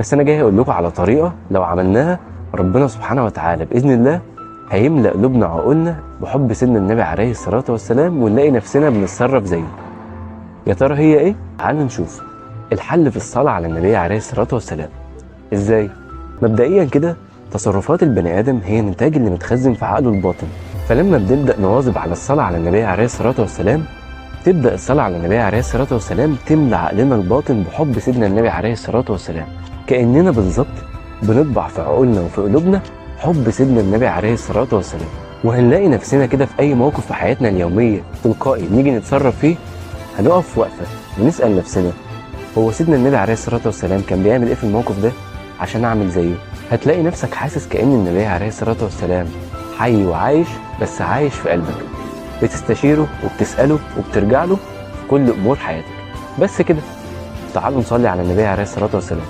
بس انا جاي اقول لكم على طريقه لو عملناها ربنا سبحانه وتعالى باذن الله هيملأ قلوبنا وعقولنا بحب سيدنا النبي عليه الصلاه والسلام، ونلاقي نفسنا بنتصرف زيه. يا ترى هي ايه؟ تعالوا نشوف. الحل في الصلاه على النبي عليه الصلاه والسلام. ازاي؟ مبدئيا كده تصرفات البني ادم هي النتاج اللي متخزن في عقله الباطن، فلما بنبدا نواظب على الصلاه على النبي عليه الصلاه والسلام تبدا الصلاه على النبي عليه الصلاه والسلام تملى عقلنا الباطن بحب سيدنا النبي عليه الصلاه والسلام، كاننا بالظبط بنطبع في عقولنا وفي قلوبنا حب سيدنا النبي عليه الصلاه والسلام. وهنلاقي نفسنا كده في اي موقف في حياتنا اليوميه تلقائي نيجي نتصرف فيه هنقف وقفه ونسال نفسنا هو سيدنا النبي عليه الصلاه والسلام كان بيعمل ايه في الموقف ده عشان اعمل زيه؟ هتلاقي نفسك حاسس كأن النبي عليه الصلاة والسلام حي وعايش، بس عايش في قلبك، بتستشيره وبتسأله وبترجع له في كل أمور حياتك. بس كده، تعالوا نصلي على النبي عليه الصلاة والسلام.